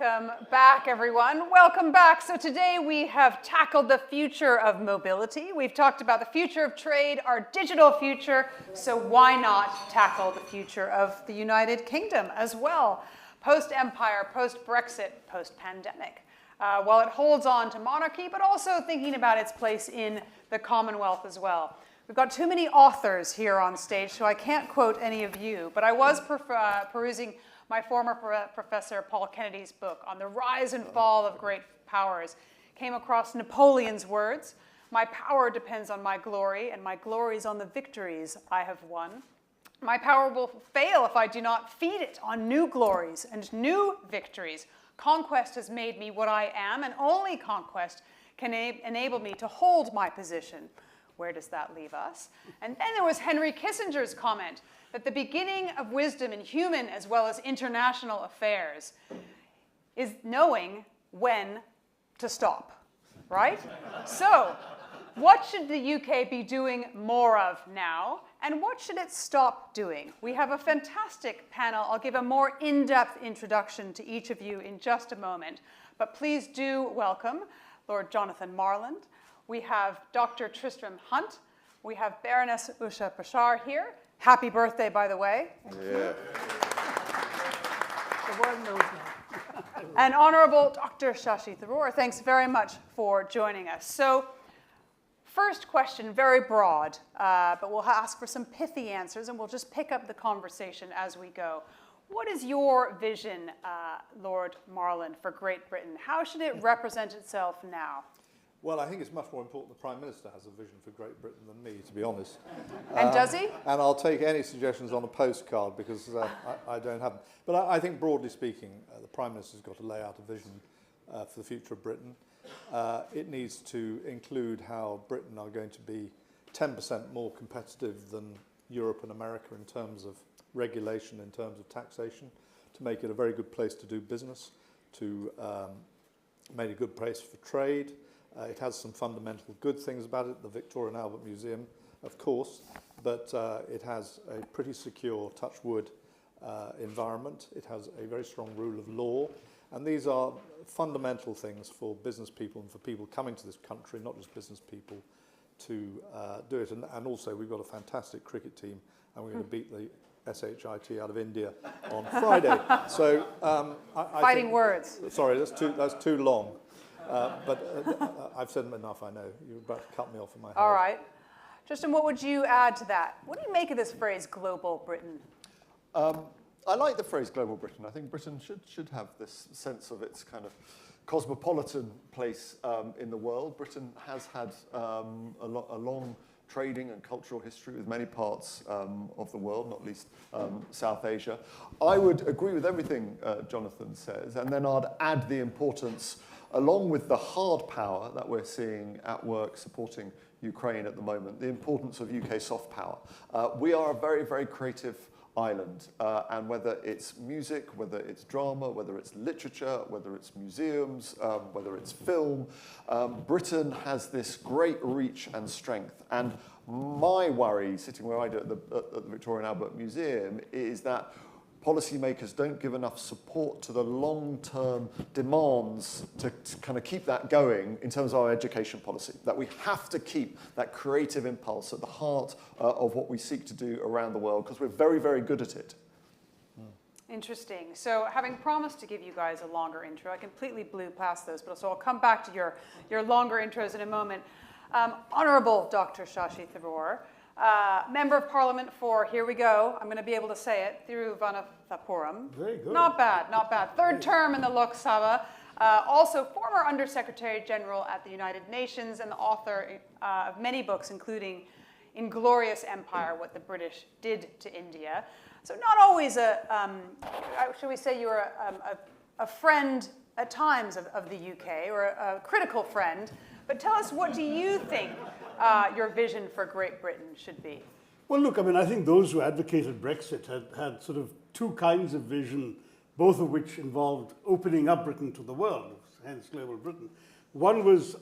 Welcome back, everyone. Welcome back. So today we have tackled the future of mobility. We've talked about the future of trade, our digital future. So why not tackle the future of the United Kingdom as well? Post-empire, post-Brexit, post-pandemic. While it holds on to monarchy, but also thinking about its place in the Commonwealth as well. We've got too many authors here on stage, so I can't quote any of you, but I was perusing my former professor Paul Kennedy's book on the rise and fall of great powers. Came across Napoleon's words, "My power depends on my glory, and my glory is on the victories I have won. My power will fail if I do not feed it on new glories and new victories. Conquest has made me what I am, and only conquest can enable me to hold my position." Where does that leave us? And then there was Henry Kissinger's comment that the beginning of wisdom in human as well as international affairs is knowing when to stop, right? So, what should the UK be doing more of now, and what should it stop doing? We have a fantastic panel. I'll give a more in-depth introduction to each of you in just a moment, but please do welcome Lord Jonathan Marland. We have Dr. Tristram Hunt. We have Baroness Usha Prashar here. Happy birthday, by the way. Yeah. The world knows now. And Honorable Dr. Shashi Tharoor, thanks very much for joining us. So, first question, very broad, but we'll ask for some pithy answers, and we'll just pick up the conversation as we go. What is your vision, Lord Marland, for Great Britain? How should it represent itself now? Well, I think it's much more important the Prime Minister has a vision for Great Britain than me, to be honest. And does he? And I'll take any suggestions on a postcard because I don't have them. But I think, broadly speaking, the Prime Minister's got to lay out a vision for the future of Britain. It needs to include how Britain are going to be 10% more competitive than Europe and America in terms of regulation, in terms of taxation, to make it a very good place to do business, to make a good place for trade. It has some fundamental good things about it, the Victoria and Albert Museum, of course, but it has a pretty secure, touch wood, environment. It has a very strong rule of law, and these are fundamental things for business people and for people coming to this country, not just business people, to do it. And also, we've got a fantastic cricket team, and we're going to beat the SHIT out of India on Friday. So I Fighting think, words. Sorry, that's too long. But I've said enough, I know. You're about to cut me off in my head. All right. Tristan, what would you add to that? What do you make of this phrase, global Britain? I like the phrase global Britain. I think Britain should have this sense of its kind of cosmopolitan place in the world. Britain has had a long trading and cultural history with many parts of the world, not least South Asia. I would agree with everything Jonathan says, and then I'd add the importance, along with the hard power that we're seeing at work supporting Ukraine at the moment, the importance of UK soft power. We are a very, very creative island, and whether it's music, whether it's drama, whether it's literature, whether it's museums, whether it's film, Britain has this great reach and strength. And my worry, sitting where I do at the Victoria and Albert Museum, is that policymakers don't give enough support to the long-term demands to kind of keep that going in terms of our education policy, that we have to keep that creative impulse at the heart of what we seek to do around the world, because we're very, very good at it. Interesting. So having promised to give you guys a longer intro, I completely blew past those, but so I'll come back to your longer intros in a moment. Honorable Dr. Shashi Tharoor, Member of Parliament for, here we go, I'm going to be able to say it, Thiruvananthapuram. Very good. Not bad, not bad. Third term in the Lok Sabha. Also former Undersecretary General at the United Nations and the author of many books, including Inglorious Empire, What the British Did to India. So not always shall we say you're a friend at times of the UK, or a critical friend. But tell us, what do you think your vision for Great Britain should be? Well, look, I mean, I think those who advocated Brexit had sort of two kinds of vision, both of which involved opening up Britain to the world, hence global Britain. One was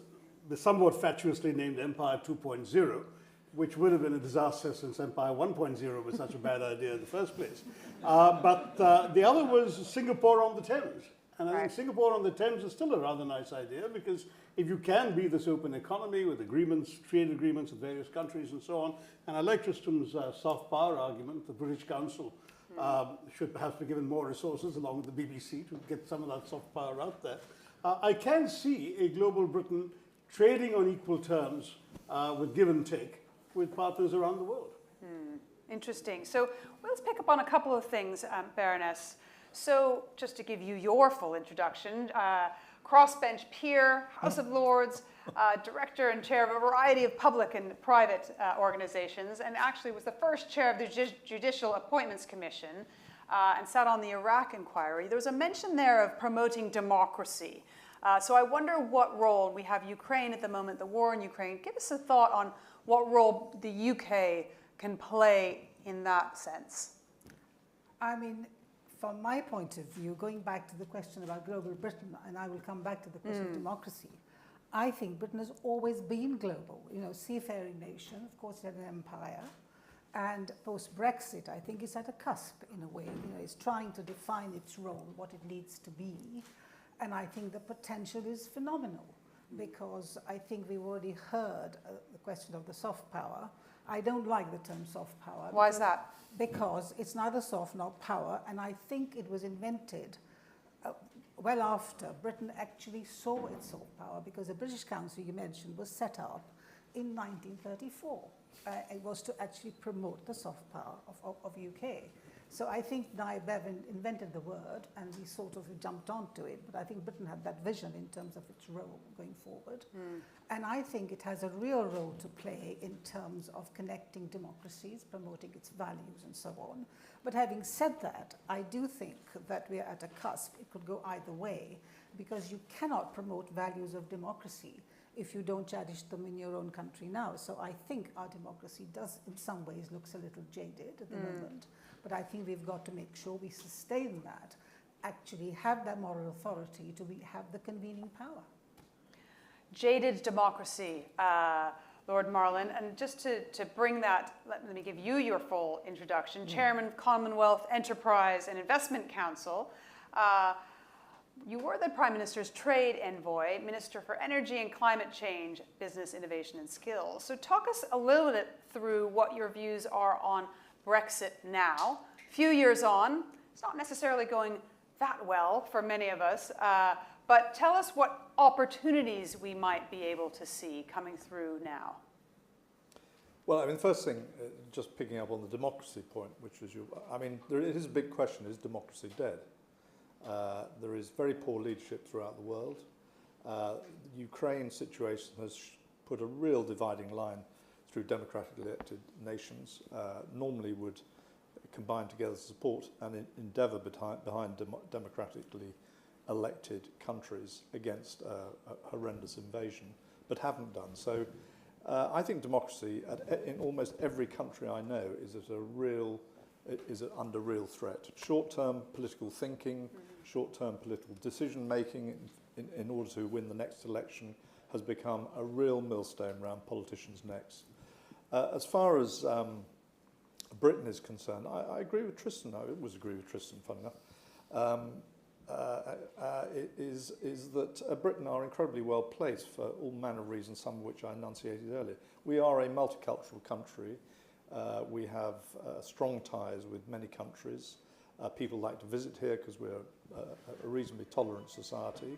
the somewhat fatuously named Empire 2.0, which would have been a disaster since Empire 1.0 was such a bad idea in the first place. But the other was Singapore on the Thames. And I think Singapore on the Thames is still a rather nice idea, because if you can be this open economy with agreements, trade agreements with various countries and so on, and I like Tristan's soft power argument, the British Council should perhaps be given more resources along with the BBC to get some of that soft power out there. I can see a global Britain trading on equal terms with give and take with partners around the world. Interesting. So let's pick up on a couple of things, Baroness. So just to give you your full introduction, crossbench peer, House of Lords, director and chair of a variety of public and private organizations, and actually was the first chair of the Judicial Appointments Commission and sat on the Iraq inquiry. There was a mention there of promoting democracy. So I wonder what role, we have Ukraine at the moment, the war in Ukraine. Give us a thought on what role the UK can play in that sense. I mean, from my point of view, going back to the question about global Britain, and I will come back to the question of democracy, I think Britain has always been global. You know, seafaring nation, of course it had an empire, and post-Brexit, I think it's at a cusp in a way. You know, it's trying to define its role, what it needs to be, and I think the potential is phenomenal, because I think we've already heard the question of the soft power. I don't like the term soft power. Why is that? Because it's neither soft nor power, and I think it was invented well after Britain actually saw its soft power, because the British Council you mentioned was set up in 1934. It was to actually promote the soft power of UK. So I think Nye Bevan invented the word, and we sort of jumped onto it, but I think Britain had that vision in terms of its role going forward. And I think it has a real role to play in terms of connecting democracies, promoting its values and so on. But having said that, I do think that we are at a cusp. It could go either way, because you cannot promote values of democracy if you don't cherish them in your own country now. So I think our democracy does, in some ways, looks a little jaded at the moment. But I think we've got to make sure we sustain that, actually have that moral authority to have the convening power. Jaded democracy, Lord Marlin. And just to bring that, let me give you your full introduction. Chairman of Commonwealth Enterprise and Investment Council. You were the Prime Minister's trade envoy, Minister for Energy and Climate Change, Business, Innovation and Skills. So talk us a little bit through what your views are on Brexit now. A few years on, it's not necessarily going that well for many of us, but tell us what opportunities we might be able to see coming through now. Well, I mean, the first thing, just picking up on the democracy point, which was it is a big question, is democracy dead? There is very poor leadership throughout the world. The Ukraine situation has put a real dividing line through democratically elected nations, normally would combine together to support and endeavour behind democratically elected countries against a horrendous invasion, but haven't done. So I think democracy in almost every country I know is under real threat. Short-term political thinking, short-term political decision-making in order to win the next election has become a real millstone around politicians' necks. As far as Britain is concerned, I agree with Tristan. I always agree with Tristan, funny enough. Is that Britain are incredibly well placed for all manner of reasons, some of which I enunciated earlier. We are a multicultural country. We have strong ties with many countries. People like to visit here because we're a reasonably tolerant society.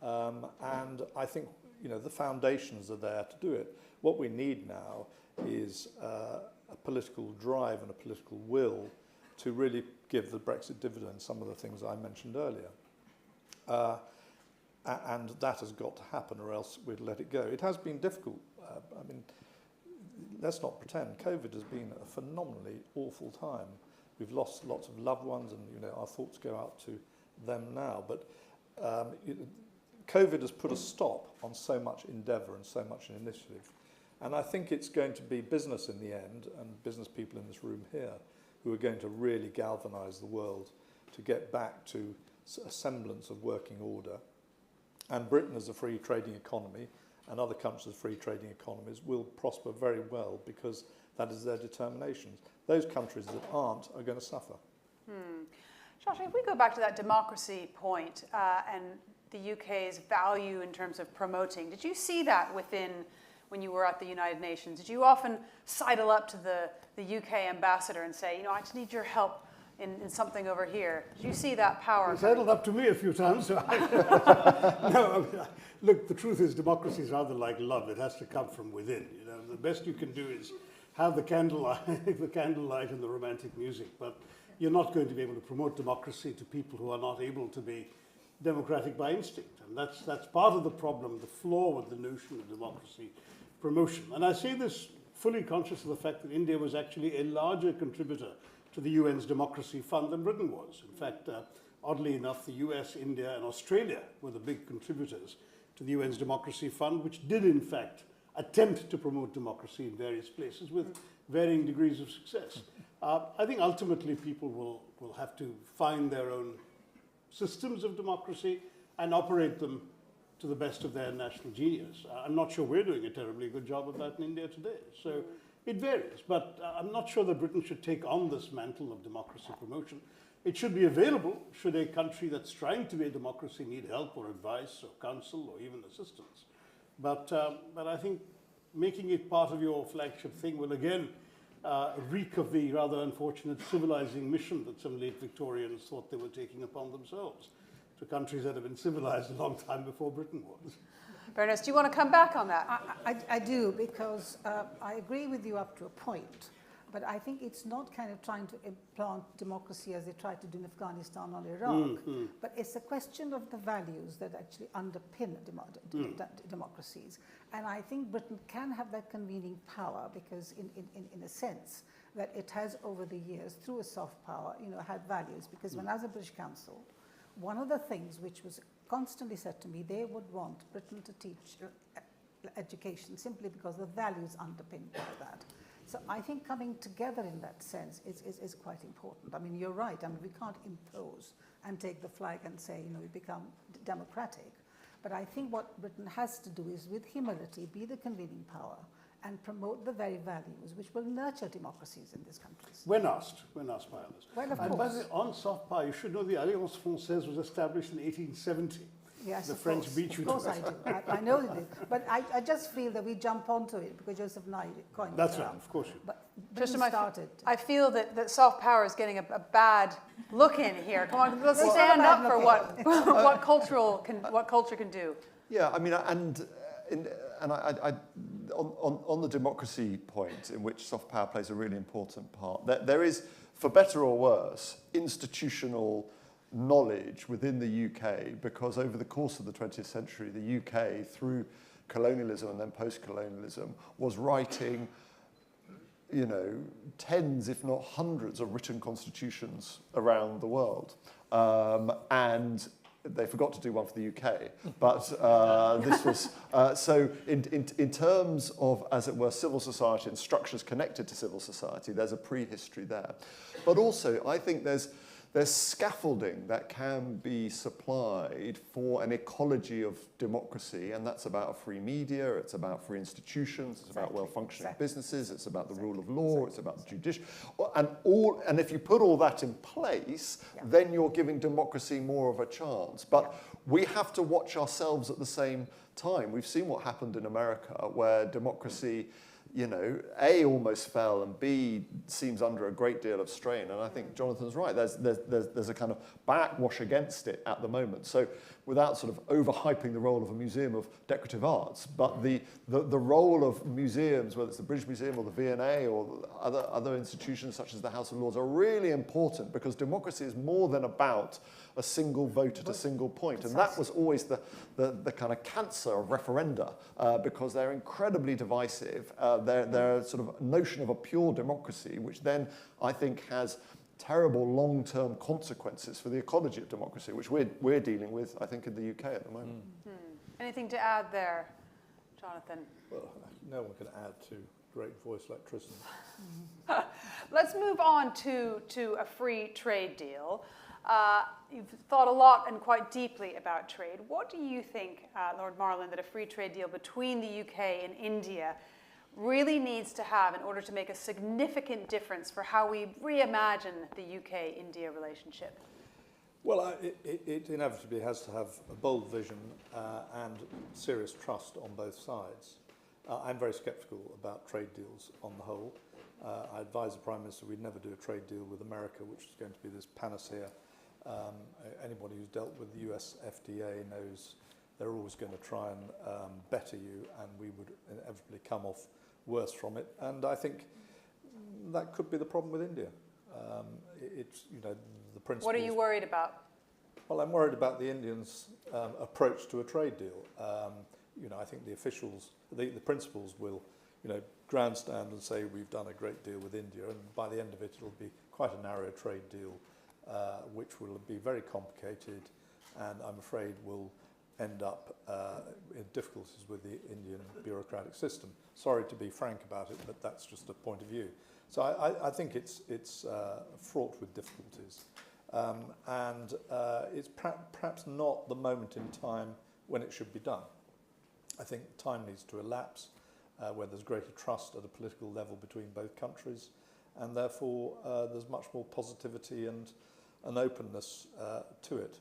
And I think the foundations are there to do it. What we need now is a political drive and a political will to really give the Brexit dividend some of the things I mentioned earlier. And that has got to happen, or else we'd let it go. It has been difficult. Let's not pretend. COVID has been a phenomenally awful time. We've lost lots of loved ones, and our thoughts go out to them now. But COVID has put a stop on so much endeavour and so much initiative. And I think it's going to be business in the end, and business people in this room here, who are going to really galvanise the world to get back to a semblance of working order. And Britain as a free trading economy, and other countries as free trading economies, will prosper very well because that is their determination. Those countries that aren't are going to suffer. Shashi, if we go back to that democracy point and the UK's value in terms of promoting, did you see that when you were at the United Nations? Did you often sidle up to the UK ambassador and say, I just need your help in something over here? Did you see that power? He sidled up to me a few times. So look, the truth is democracy is rather like love. It has to come from within. The best you can do is have the candlelight and the romantic music, but you're not going to be able to promote democracy to people who are not able to be democratic by instinct. And that's part of the problem, the flaw with the notion of democracy promotion. And I say this fully conscious of the fact that India was actually a larger contributor to the UN's democracy fund than Britain was. In fact, oddly enough, the US, India, and Australia were the big contributors to the UN's democracy fund, which did in fact attempt to promote democracy in various places with varying degrees of success. I think ultimately people will have to find their own systems of democracy and operate them to the best of their national genius. I'm not sure we're doing a terribly good job of that in India today. So it varies, but I'm not sure that Britain should take on this mantle of democracy promotion. It should be available should a country that's trying to be a democracy need help or advice or counsel or even assistance. But I think making it part of your flagship thing will again reek of the rather unfortunate civilizing mission that some late Victorians thought they were taking upon themselves to countries that have been civilized a long time before Britain was. Bernice, do you want to come back on that? I do, because I agree with you up to a point, but I think it's not kind of trying to implant democracy as they tried to do in Afghanistan or Iraq, but it's a question of the values that actually underpin democracies. And I think Britain can have that convening power because in a sense that it has over the years, through a soft power, had values. Because when I was a British Council, one of the things which was constantly said to me, they would want Britain to teach education simply because the values underpinned by that. So I think coming together in that sense is quite important. I mean, you're right. I mean, we can't impose and take the flag and say, we become democratic. But I think what Britain has to do is, with humility, be the convening power and promote the very values which will nurture democracies in these countries. When asked by others. Well, of and course. by the way, on soft power, you should know the Alliance Française was established in 1870. Yes, the French beat you to it. Of course I do. I know it is. But I just feel that we jump onto it because Joseph Nye coined it. That's right, of course you do. But Britain started. I feel that soft power is getting a bad look in here. Come on, let's stand up for what culture can do. Yeah, I mean, on the democracy point, in which soft power plays a really important part, there is, for better or worse, institutional knowledge within the UK, because over the course of the 20th century, the UK, through colonialism and then post-colonialism, was writing, tens, if not hundreds, of written constitutions around the world. And they forgot to do one for the UK, but this was so. In terms of, as it were, civil society and structures connected to civil society, there's a prehistory there. But also, I think there's scaffolding that can be supplied for an ecology of democracy, and that's about free media, it's about free institutions, it's about well-functioning businesses, it's about the rule of law, it's about the judicial, and if you put all that in place, then you're giving democracy more of a chance. But we have to watch ourselves at the same time. We've seen what happened in America, where democracy, A, almost fell, and B, seems under a great deal of strain. And I think Jonathan's right. There's a kind of backwash against it at the moment. So without sort of overhyping the role of a museum of decorative arts, but the role of museums, whether it's the British Museum or the V&A or other institutions such as the House of Lords, are really important, because democracy is more than about a single vote at a single point. And that was always the kind of cancer of referenda, because they're incredibly divisive. They're sort of notion of a pure democracy, which then I think has terrible long-term consequences for the ecology of democracy, which we're dealing with, I think, in the UK at the moment. Anything to add there, Jonathan? Well, no one can add to a great voice like Tristan. Let's move on to a free trade deal. You've thought a lot and quite deeply about trade. What do you think, Lord Marland, that a free trade deal between the UK and India really needs to have in order to make a significant difference for how we reimagine the UK-India relationship? Well, it inevitably has to have a bold vision and serious trust on both sides. I'm very sceptical about trade deals on the whole. I advise the Prime Minister we'd never do a trade deal with America, which is going to be this panacea. Anybody who's dealt with the US FDA knows they're always going to try and better you, and we would inevitably come off worse from it. And I think that could be the problem with India. It's, you know, the principles. What are you worried about? Well, I'm worried about the Indians' approach to a trade deal. You know, I think the officials, the principals will, you know, grandstand and say we've done a great deal with India, and by the end of it, it'll be quite a narrow trade deal, which will be very complicated, and I'm afraid will end up in difficulties with the Indian bureaucratic system. Sorry to be frank about it, but that's just a point of view. So I think it's fraught with difficulties, and it's perhaps not the moment in time when it should be done. I think time needs to elapse where there's greater trust at a political level between both countries, and therefore there's much more positivity and an openness to it.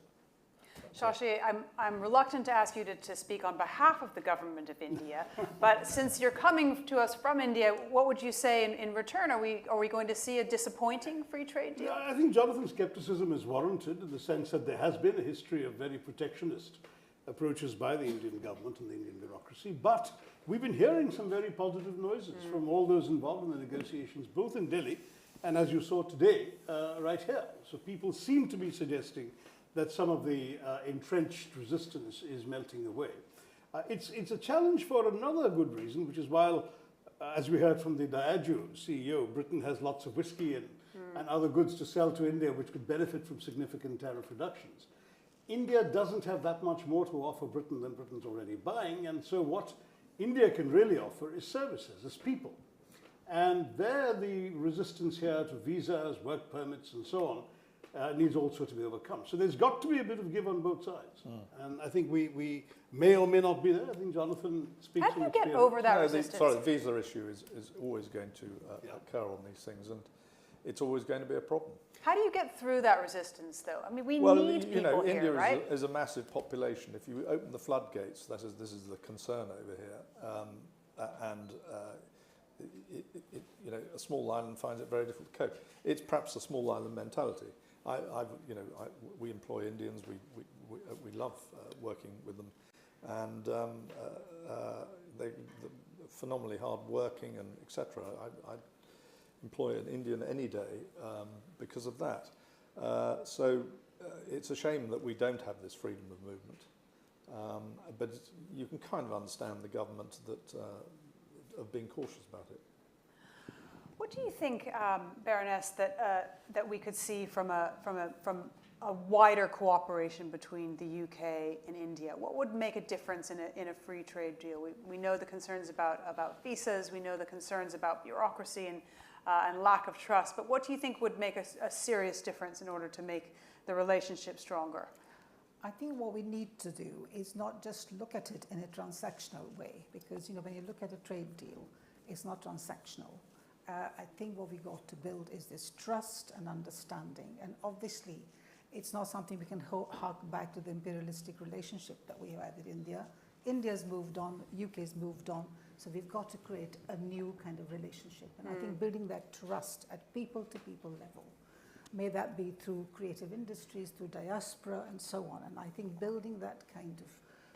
Shashi, I'm reluctant to ask you to speak on behalf of the government of India, but since you're coming to us from India, what would you say in return? Are we going to see a disappointing free trade deal? I think Jonathan's skepticism is warranted in the sense that there has been a history of very protectionist approaches by the Indian government and the Indian bureaucracy, but we've been hearing some very positive noises from all those involved in the negotiations, both in Delhi and, as you saw today, right here. So people seem to be suggesting that some of the entrenched resistance is melting away. It's a challenge for another good reason, which is while, as we heard from the Diageo CEO, Britain has lots of whiskey and other goods to sell to India which could benefit from significant tariff reductions. India doesn't have that much more to offer Britain than Britain's already buying, and so what India can really offer is services, as people. And there the resistance here to visas, work permits and so on needs also to be overcome. So there's got to be a bit of give on both sides. And I think we may or may not be there. I think Jonathan speaks How do you from get experience. over that resistance? The visa issue is always going to occur on these things, and it's always going to be a problem. How do you get through that resistance, though? I mean, we Well, need you people know, here, India right? is a massive population. If you open the floodgates, this is the concern over here, and you know, a small island finds it very difficult to cope. It's perhaps a small island mentality. We employ Indians. We love working with them, and they're phenomenally hard working and etc. I employ an Indian any day because of that. So it's a shame that we don't have this freedom of movement, but you can kind of understand the government that of being cautious about it. What do you think, Baroness, that we could see from a wider cooperation between the UK and India? What would make a difference in a free trade deal? We know the concerns about visas. We know the concerns about bureaucracy and lack of trust. But what do you think would make a serious difference in order to make the relationship stronger? I think what we need to do is not just look at it in a transactional way, because when you look at a trade deal, it's not transactional. I think what we got to build is this trust and understanding, and obviously it's not something we can hark back to the imperialistic relationship that we had with India. India's moved on, UK's moved on, so we've got to create a new kind of relationship, and I think building that trust at people-to-people level, may that be through creative industries, through diaspora and so on, and I think building that kind of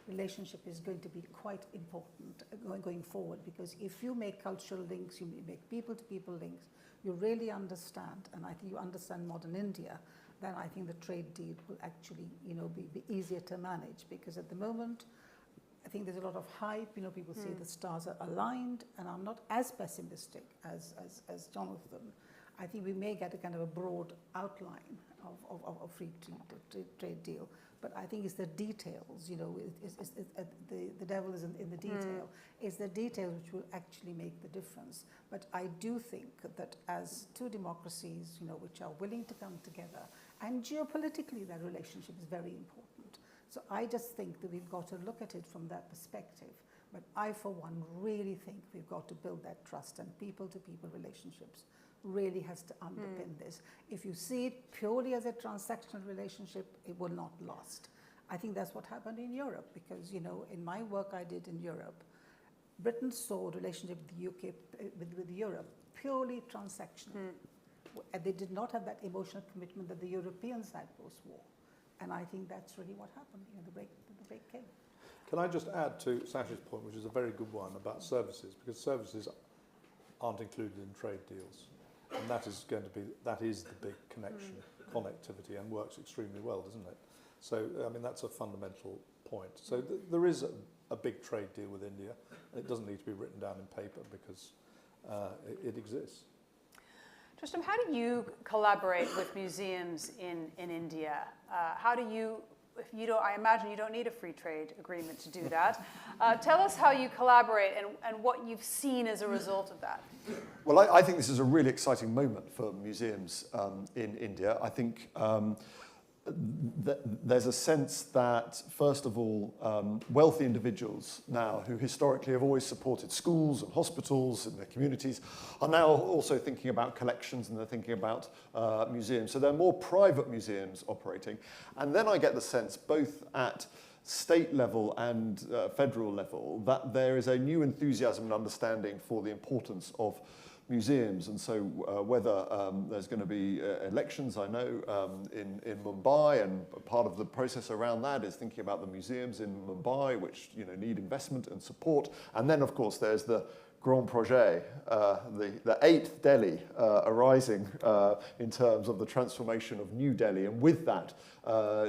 relationship is going to be quite important going forward, because if you make cultural links, you make people-to-people links, you really understand, and I think you understand modern India, then I think the trade deal will actually be easier to manage, because at the moment I think there's a lot of hype, people say the stars are aligned, and I'm not as pessimistic as Jonathan. I think we may get a kind of a broad outline of a free trade deal, but I think it's the details, the devil is in the detail. It's the details which will actually make the difference. But I do think that as two democracies, which are willing to come together, and geopolitically that relationship is very important. So I just think that we've got to look at it from that perspective. But I, for one, really think we've got to build that trust, and people-to-people relationships really has to underpin this. If you see it purely as a transactional relationship, it will not last. I think that's what happened in Europe, because, you know, in my work I did in Europe, Britain saw a relationship with the UK, with Europe, purely transactional. And they did not have that emotional commitment that the Europeans had post-war. And I think that's really what happened. You know, the break came. Can I just add to Sashi's point, which is a very good one, about services, because services aren't included in trade deals. And that is the big connection, connectivity, and works extremely well, doesn't it? So, I mean, that's a fundamental point. So there is a big trade deal with India. It doesn't need to be written down in paper because it exists. Tristram, how do you collaborate with museums in India? How do you, I imagine you don't need a free trade agreement to do that. Tell us how you collaborate and what you've seen as a result of that. Well, I think this is a really exciting moment for museums in India. I think there's a sense that, first of all, wealthy individuals now who historically have always supported schools and hospitals in their communities are now also thinking about collections, and they're thinking about museums. So there are more private museums operating. And then I get the sense, both at state level and federal level, that there is a new enthusiasm and understanding for the importance of museums. And so whether there's going to be elections, I know, in Mumbai, and part of the process around that is thinking about the museums in Mumbai, which, you know, need investment and support. And then, of course, there's the Grand Projet, the 8th Delhi arising in terms of the transformation of New Delhi, and with that,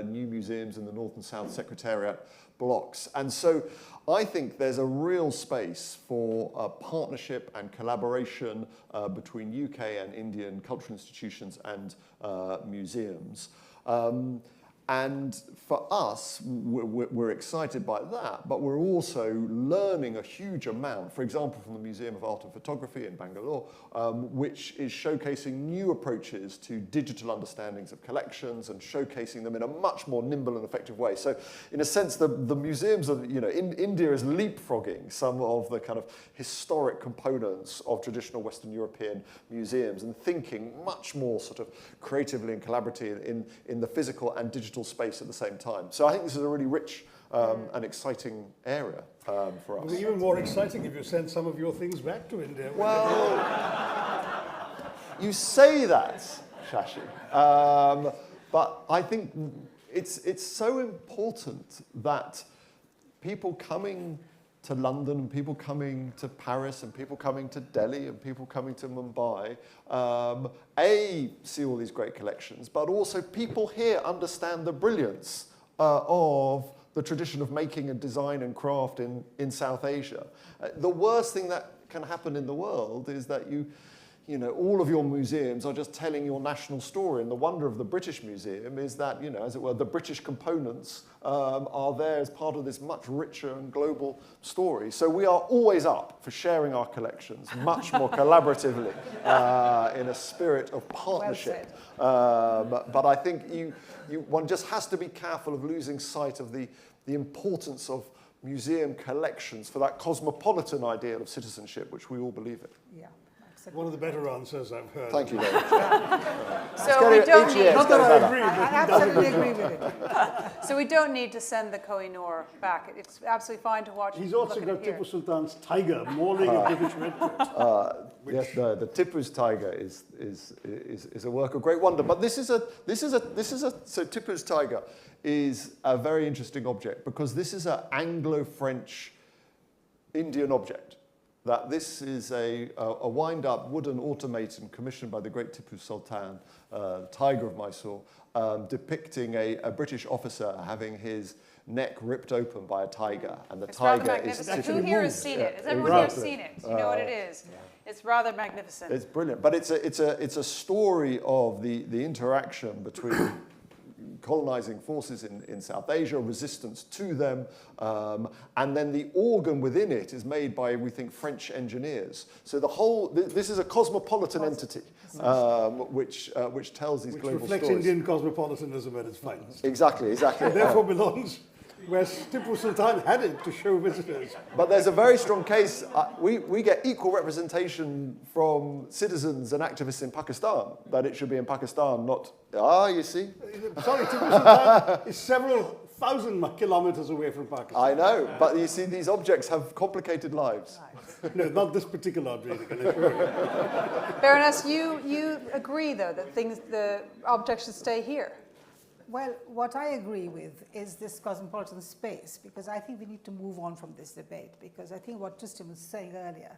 new museums in the North and South Secretariat blocks. And so I think there's a real space for partnership and collaboration between UK and Indian cultural institutions and museums. And for us, we're excited by that, but we're also learning a huge amount, for example, from the Museum of Art and Photography in Bangalore, which is showcasing new approaches to digital understandings of collections and showcasing them in a much more nimble and effective way. So in a sense, the museums are, you know, India is leapfrogging some of the kind of historic components of traditional Western European museums and thinking much more sort of creatively and collaboratively in the physical and digital space at the same time. So I think this is a really rich and exciting area for us. It'll be even more exciting if you send some of your things back to India. Well, you say that, Shashi, but I think it's so important that people coming to London, and people coming to Paris, and people coming to Delhi, and people coming to Mumbai, see all these great collections, but also people here understand the brilliance of the tradition of making and design and craft in South Asia. The worst thing that can happen in the world is that you know, all of your museums are just telling your national story. And the wonder of the British Museum is that, you know, as it were, the British components are there as part of this much richer and global story. So we are always up for sharing our collections much more collaboratively in a spirit of partnership. But I think one just has to be careful of losing sight of the importance of museum collections for that cosmopolitan ideal of citizenship, which we all believe in. Yeah. One of the better answers I've heard. Thank you very much. So we don't need. Not that I agree, I but absolutely agree with it. So we don't need to send the Kohinoor back. It's absolutely fine to watch. he's also look at got it here. Tipu Sultan's tiger mauling a British redcoat. Yes, the Tipu's tiger is a work of great wonder. But so Tipu's tiger is a very interesting object because this is an Anglo-French Indian object. That this is a wind-up wooden automaton commissioned by the great Tipu Sultan, Tiger of Mysore, depicting a British officer having his neck ripped open by a tiger, and the It's tiger rather is magnificent. sitting. Who here has seen it? Has everyone here seen it? You know what it is. It's rather magnificent. It's brilliant, but it's a story of the interaction between colonizing forces in South Asia, resistance to them, and then the organ within it is made by, we think, French engineers. So this is a cosmopolitan entity, which tells these Which global reflects stories. Indian cosmopolitanism at its finest. Exactly. And therefore belongs where Tipu Sultan had it to show visitors. But there's a very strong case. We get equal representation from citizens and activists in Pakistan, that it should be in Pakistan, not... you see? Sorry, Tipu Sultan is several thousand kilometers away from Pakistan. I know, but you see, these objects have complicated lives. No, not this particular object, I can assure you. Baroness, you agree, though, that the objects should stay here? Well, what I agree with is this cosmopolitan space, because I think we need to move on from this debate, because I think what Tristan was saying earlier,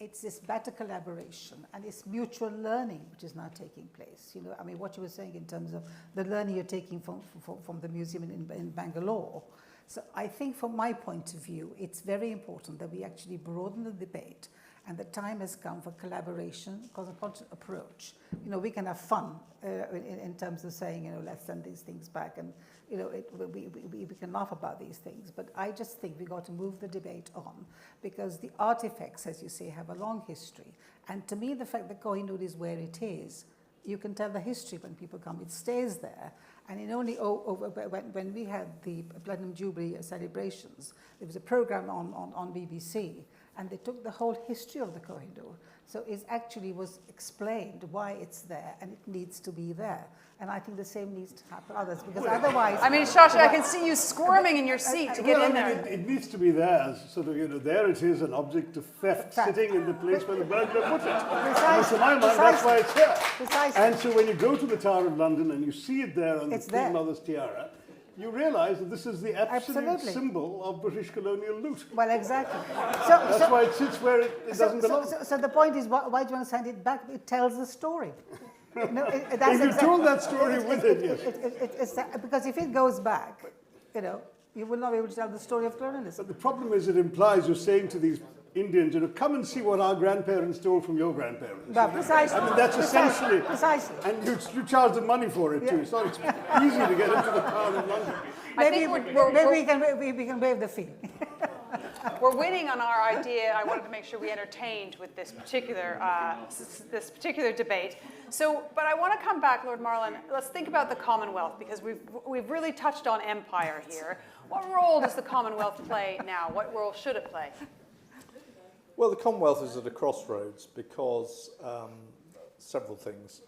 it's this better collaboration and it's mutual learning which is now taking place. You know, I mean, what you were saying in terms of the learning you're taking from the museum in Bangalore. So I think from my point of view, it's very important that we actually broaden the debate, and the time has come for collaboration, cosmopolitan approach. You know, we can have fun in terms of saying, you know, let's send these things back, and, you know, we can laugh about these things. But I just think we got to move the debate on, because the artifacts, as you say, have a long history. And to me, the fact that Kohinoor is where it is, you can tell the history when people come. It stays there. And it only when we had the Platinum Jubilee celebrations, there was a program on BBC, and they took the whole history of the Kohinoor. So it actually was explained why it's there, and it needs to be there. And I think the same needs to happen others, because otherwise... I mean, Shashi, I can see you squirming in your seat to get in there. It needs to be there as sort of, you know, there it is, an object of theft sitting in the place where the burglar put it. Precisely. To my mind, that's why it's here. Precisely. And so when you go to the Tower of London and you see it there on It's the there. Queen Mother's tiara, you realise that this is the absolute Absolutely. symbol of British colonial loot. Well, exactly. That's why it sits where it doesn't belong. So the point is, why do you want to send it back? It tells the story. No, If you told that story with it, yes. Because if it goes back, you know, you will not be able to tell the story of colonialism. But the problem is it implies you're saying to these Indians, you know, come and see what our grandparents stole from your grandparents. But precisely. I mean, that's essentially... Precisely. And you charge them money for it, too. It's not easy to get into the Tower of London. Maybe we can waive the fee. We're waiting on our idea. I wanted to make sure we entertained with this particular debate. So, but I want to come back, Lord Marlin. Let's think about the Commonwealth, because we've really touched on empire here. What role does the Commonwealth play now? What role should it play? Well, the Commonwealth is at a crossroads because several things.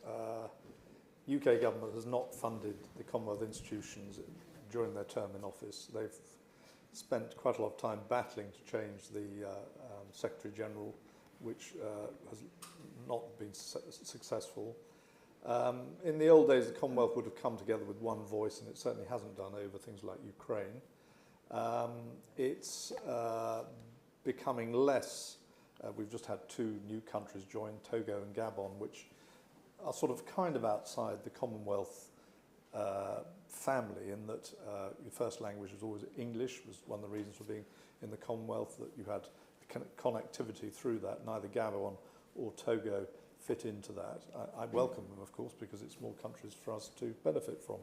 UK government has not funded the Commonwealth institutions during their term in office. They've spent quite a lot of time battling to change the Secretary-General, which has not been successful. In the old days, the Commonwealth would have come together with one voice, and it certainly hasn't done over things like Ukraine. It's becoming less. We've just had two new countries join, Togo and Gabon, which are sort of kind of outside the Commonwealth family, in that your first language was always English, was one of the reasons for being in the Commonwealth, that you had connectivity through that. Neither Gabon or Togo fit into that. I welcome them, of course, because it's more countries for us to benefit from.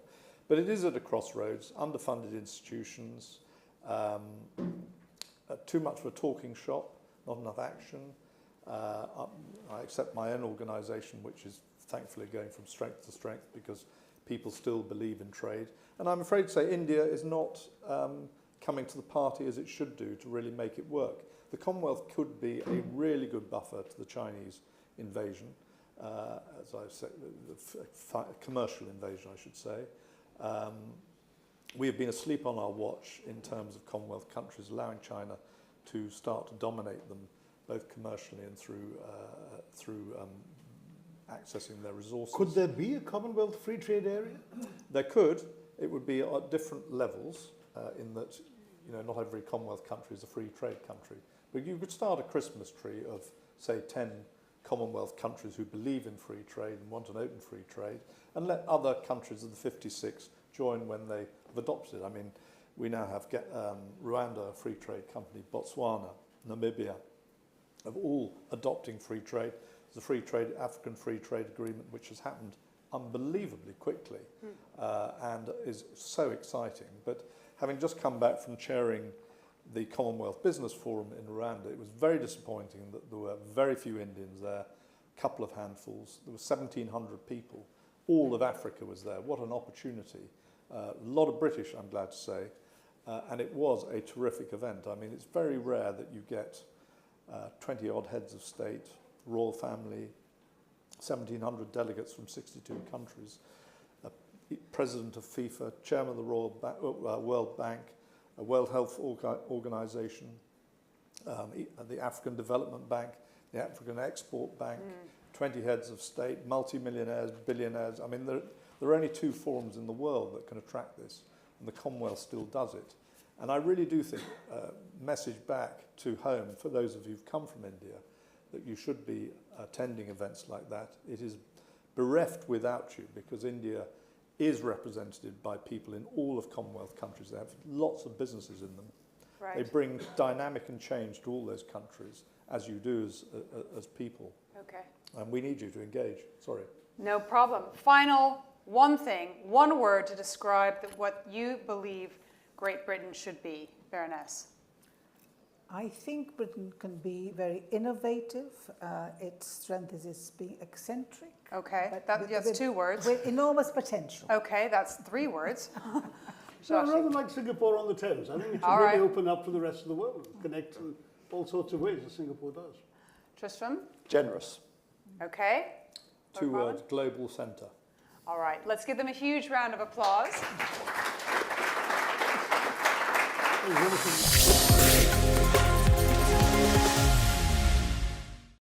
But it is at a crossroads, underfunded institutions, too much of a talking shop, not enough action. I accept my own organisation, which is thankfully going from strength to strength because people still believe in trade. And I'm afraid to say India is not coming to the party as it should do to really make it work. The Commonwealth could be a really good buffer to the Chinese invasion, as I've said, commercial invasion, I should say. We have been asleep on our watch in terms of Commonwealth countries allowing China to start to dominate them, both commercially and through accessing their resources. Could there be a Commonwealth free trade area? There could. It would be at different levels, in that, you know, not every Commonwealth country is a free trade country. But you could start a Christmas tree of, say, 10 Commonwealth countries who believe in free trade and want an open free trade, and let other countries of the 56 join when they have adopted it. I mean, we now have Rwanda, a free trade company, Botswana, Namibia, of all adopting free trade. There's a African free trade agreement which has happened unbelievably quickly and is so exciting. But having just come back from chairing the Commonwealth Business Forum in Rwanda, it was very disappointing that there were very few Indians there, a couple of handfuls. There were 1,700 people. All of Africa was there. What an opportunity. A lot of British, I'm glad to say. And it was a terrific event. I mean, it's very rare that you get 20-odd heads of state, royal family, 1,700 delegates from 62 countries, president of FIFA, chairman of the World Bank, a World Health Organization, the African Development Bank, the African Export Bank, 20 heads of state, multimillionaires, billionaires. I mean, there are only 2 forums in the world that can attract this, and the Commonwealth still does it. And I really do think, message back to home, for those of you who've come from India, that you should be attending events like that. It is bereft without you, because India is represented by people in all of Commonwealth countries. They have lots of businesses in them. Right. They bring dynamic and change to all those countries, as you do as people. Okay. And we need you to engage. Sorry. No problem. Final one thing, one word to describe what you believe Great Britain should be, Baroness. I think Britain can be very innovative. Its strength is its being eccentric. Okay, but that's 2 words. With enormous potential. Okay, that's 3 words. So Shashi. rather like Singapore on the Thames. I think it should All really right. open up to the rest of the world, connect in all sorts of ways as Singapore does. Tristram? Generous. Okay. 2 Lord words, global centre. All right, let's give them a huge round of applause. There's one of them-